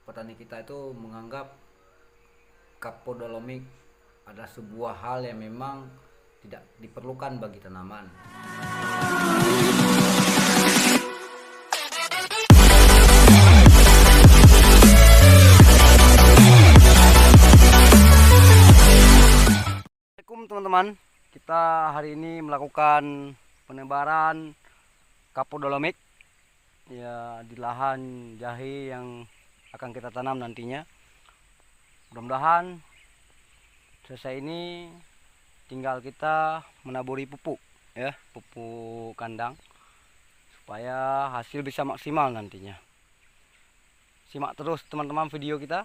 petani kita itu menganggap kapodolomik adalah sebuah hal yang memang tidak diperlukan bagi tanaman. Assalamualaikum teman-teman, kita hari ini melakukan penebaran kapodolomik ya di lahan jahe yang akan kita tanam nantinya. Mudah-mudahan selesai ini tinggal kita menaburi pupuk ya, pupuk kandang supaya hasil bisa maksimal nantinya. Simak terus teman-teman video kita.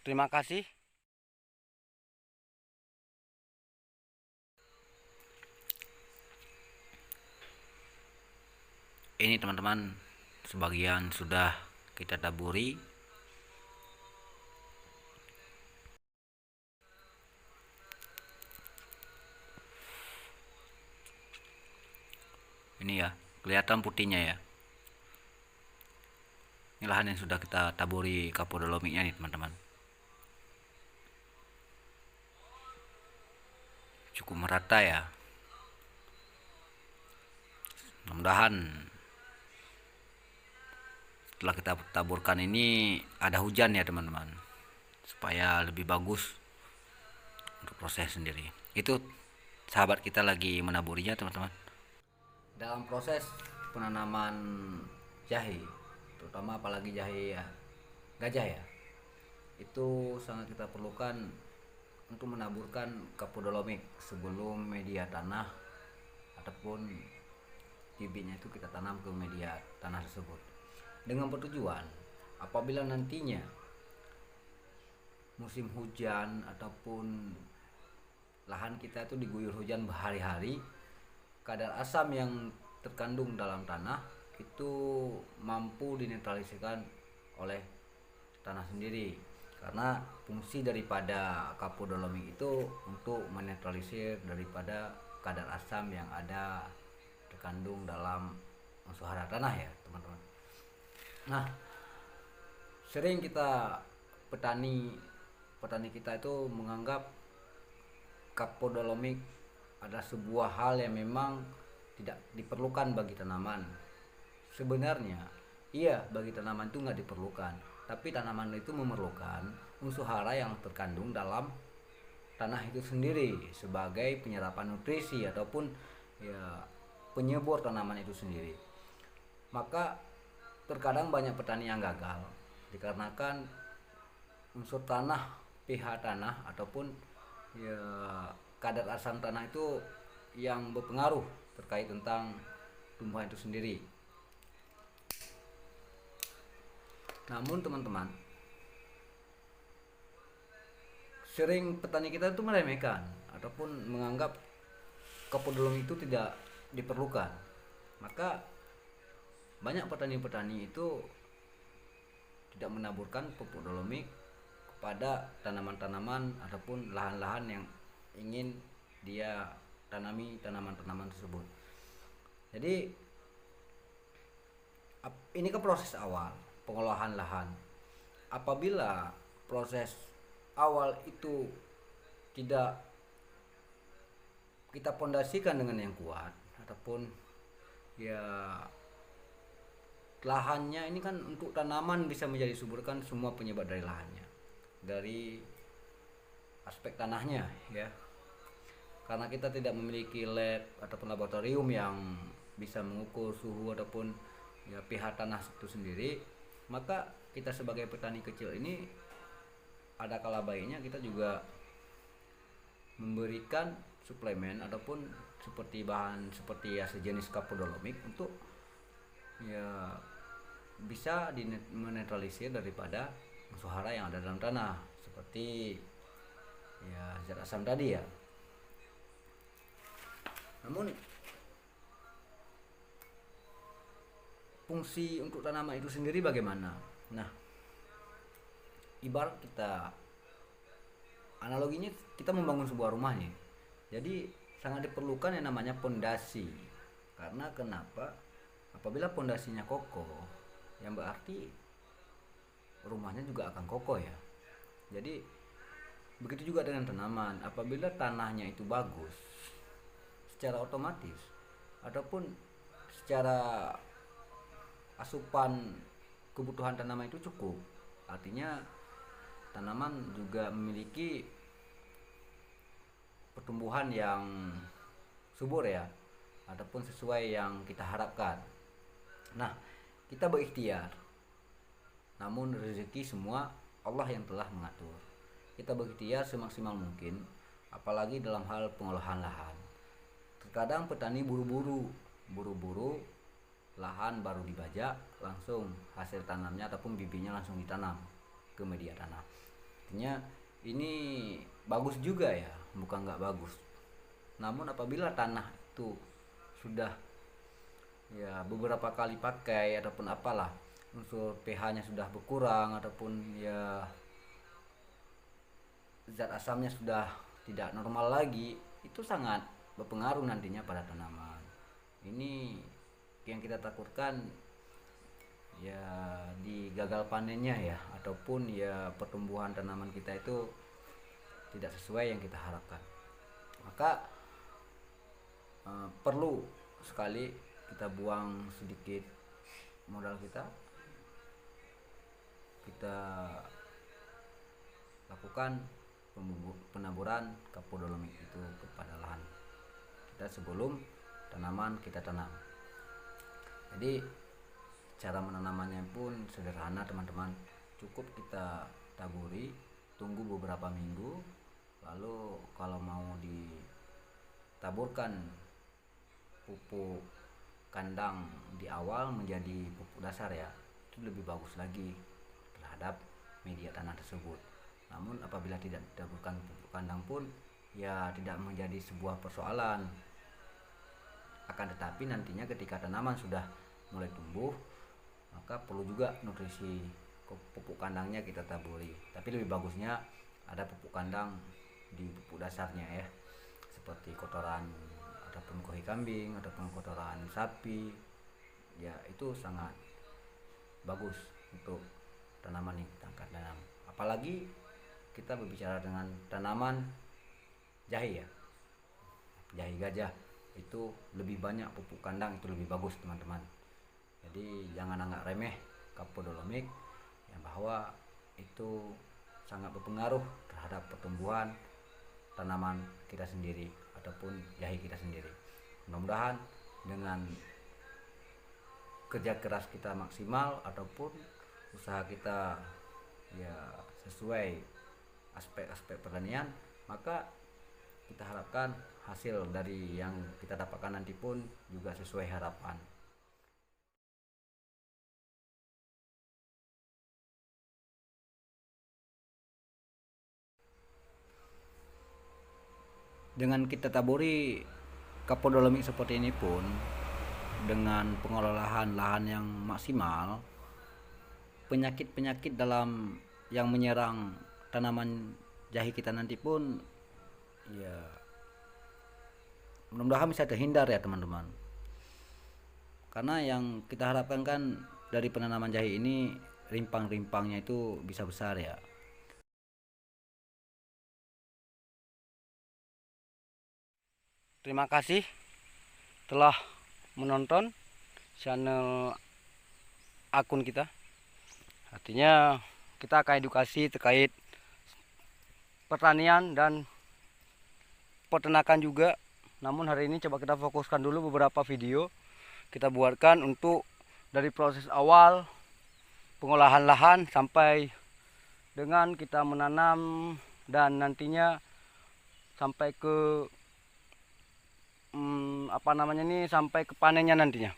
Terima kasih. Ini teman-teman, sebagian sudah kita taburi. Ini ya, kelihatan putihnya ya. Ini lahan yang sudah kita taburi kapodolomiknya nih teman-teman. Cukup merata ya. Mudah-mudahan setelah kita taburkan ini ada hujan ya teman-teman, supaya lebih bagus untuk proses sendiri. Itu sahabat kita lagi menaburinya teman-teman. Dalam proses penanaman jahe, terutama apalagi jahe ya, gajah ya, itu sangat kita perlukan untuk menaburkan kapodolomik sebelum media tanah ataupun bibitnya itu kita tanam ke media tanah tersebut, dengan bertujuan apabila nantinya musim hujan ataupun lahan kita itu diguyur hujan berhari-hari, kadar asam yang terkandung dalam tanah itu mampu dinetralisirkan oleh tanah sendiri, karena fungsi daripada kapodolomik itu untuk menetralisir daripada kadar asam yang ada terkandung dalam unsur hara tanah ya teman-teman. Nah, sering kita petani kita itu menganggap kapodolomik adalah sebuah hal yang memang tidak diperlukan bagi tanaman. Sebenarnya iya, bagi tanaman itu nggak diperlukan, tapi tanaman itu memerlukan unsur hara yang terkandung dalam tanah itu sendiri sebagai penyerapan nutrisi ataupun ya penyebur tanaman itu sendiri. Maka terkadang banyak petani yang gagal dikarenakan unsur tanah, pH tanah ataupun ya kadar asam tanah itu yang berpengaruh terkait tentang tumbuhan itu sendiri. Namun teman-teman, sering petani kita itu meremehkan ataupun menganggap kapodolomik itu tidak diperlukan. Maka banyak petani-petani itu tidak menaburkan pupuk dolomik kepada tanaman-tanaman ataupun lahan-lahan yang ingin dia tanami tanaman-tanaman tersebut. Jadi ini kan proses awal pengolahan lahan. Apabila proses awal itu tidak kita pondasikan dengan yang kuat ataupun ya lahannya ini kan untuk tanaman bisa menjadi subur kan semua penyebab dari lahannya, dari aspek tanahnya ya, karena kita tidak memiliki lab ataupun laboratorium yang bisa mengukur suhu ataupun ya pH tanah itu sendiri. Maka kita sebagai petani kecil ini ada kala baiknya kita juga memberikan suplemen ataupun seperti bahan seperti ya sejenis kapodolomik untuk ya bisa dinetralisir daripada unsur hara yang ada dalam tanah seperti ya zat asam tadi ya. Namun fungsi untuk tanaman itu sendiri bagaimana? Nah, ibarat kita analoginya kita membangun sebuah rumah nih. Jadi sangat diperlukan yang namanya pondasi. Karena kenapa? Apabila pondasinya kokoh, yang berarti rumahnya juga akan kokoh ya. Jadi begitu juga dengan tanaman, apabila tanahnya itu bagus, secara otomatis ataupun secara asupan kebutuhan tanaman itu cukup. Artinya tanaman juga memiliki pertumbuhan yang subur ya, ataupun sesuai yang kita harapkan. Nah, kita berikhtiar, namun rezeki semua Allah yang telah mengatur. Kita berikhtiar semaksimal mungkin, apalagi dalam hal pengolahan lahan. Terkadang petani buru-buru lahan baru dibajak, langsung hasil tanamnya ataupun bibitnya langsung ditanam ke media tanah. Artinya ini bagus juga ya, bukan nggak bagus. Namun apabila tanah itu sudah ya beberapa kali pakai ataupun apalah, unsur pH-nya sudah berkurang ataupun ya zat asamnya sudah tidak normal lagi, itu sangat berpengaruh nantinya pada tanaman. Ini yang kita takutkan ya, di gagal panennya ya, ataupun ya pertumbuhan tanaman kita itu tidak sesuai yang kita harapkan. Maka perlu sekali kita buang sedikit modal kita lakukan penaburan kapur dolomit itu kepada lahan kita sebelum tanaman kita tanam. Jadi cara menanamannya pun sederhana teman-teman, cukup kita taburi, tunggu beberapa minggu, lalu kalau mau ditaburkan pupuk kandang di awal menjadi pupuk dasar ya, itu lebih bagus lagi terhadap media tanah tersebut. Namun apabila tidak ditaburkan pupuk kandang pun ya tidak menjadi sebuah persoalan. Akan tetapi nantinya ketika tanaman sudah mulai tumbuh, maka perlu juga nutrisi pupuk kandangnya kita taburi. Tapi lebih bagusnya ada pupuk kandang di pupuk dasarnya ya, seperti kotoran ataupun kohi kambing ataupun kotoran sapi ya, itu sangat bagus untuk tanaman yang kita angkat tanam. Apalagi kita berbicara dengan tanaman jahe ya, jahe gajah, itu lebih banyak pupuk kandang, itu lebih bagus teman-teman. Jadi jangan anggap remeh kapur dolomit yang bahwa itu sangat berpengaruh terhadap pertumbuhan tanaman kita sendiri ataupun jahe kita sendiri. Mudah-mudahan dengan kerja keras kita maksimal ataupun usaha kita ya sesuai aspek-aspek pertanian, maka kita harapkan hasil dari yang kita dapatkan nanti pun juga sesuai harapan. Dengan kita taburi kapur dolomit seperti ini pun, dengan pengelolaan lahan yang maksimal, penyakit-penyakit dalam yang menyerang tanaman jahe kita nanti pun ya mudah-mudahan bisa terhindar ya teman-teman. Karena yang kita harapkan kan dari penanaman jahe ini rimpang-rimpangnya itu bisa besar ya. Terima kasih telah menonton channel akun kita. Artinya kita akan edukasi terkait pertanian dan peternakan juga. Namun hari ini coba kita fokuskan dulu beberapa video kita buatkan untuk dari proses awal pengolahan lahan sampai dengan kita menanam dan nantinya sampai ke sampai ke panennya nantinya.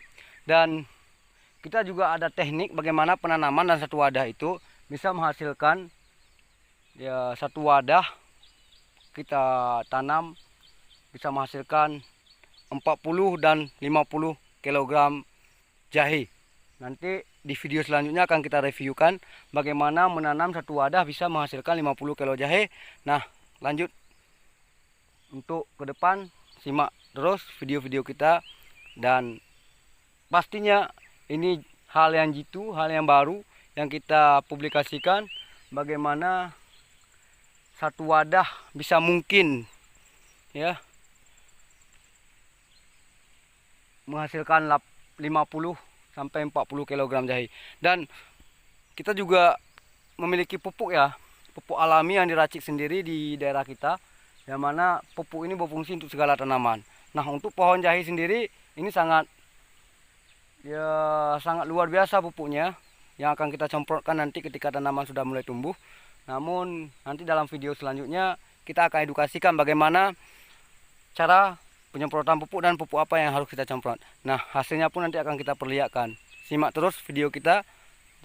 Dan kita juga ada teknik bagaimana penanaman dan satu wadah itu bisa menghasilkan ya, satu wadah kita tanam bisa menghasilkan 40 dan 50 kg jahe. Nanti di video selanjutnya akan kita reviewkan bagaimana menanam satu wadah bisa menghasilkan 50 kg jahe. Nah, lanjut untuk ke depan simak terus video-video kita, dan pastinya ini hal yang baru yang kita publikasikan, bagaimana satu wadah bisa mungkin ya menghasilkan 50 sampai 40 kg jahe. Dan kita juga memiliki pupuk ya, pupuk alami yang diracik sendiri di daerah kita, yang mana pupuk ini berfungsi untuk segala tanaman. Nah, untuk pohon jahe sendiri ini sangat luar biasa pupuknya yang akan kita semprotkan nanti ketika tanaman sudah mulai tumbuh. Namun nanti dalam video selanjutnya kita akan edukasikan bagaimana cara penyemprotan pupuk dan pupuk apa yang harus kita semprot. Nah, hasilnya pun nanti akan kita perlihatkan. Simak terus video kita.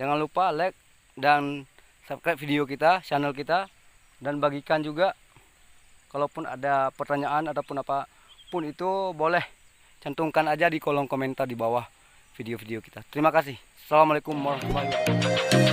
Jangan lupa like dan subscribe video kita, channel kita, dan bagikan juga. Kalaupun ada pertanyaan ataupun apapun itu, boleh cantumkan aja di kolom komentar di bawah video-video kita. Terima kasih. Assalamualaikum warahmatullahi wabarakatuh.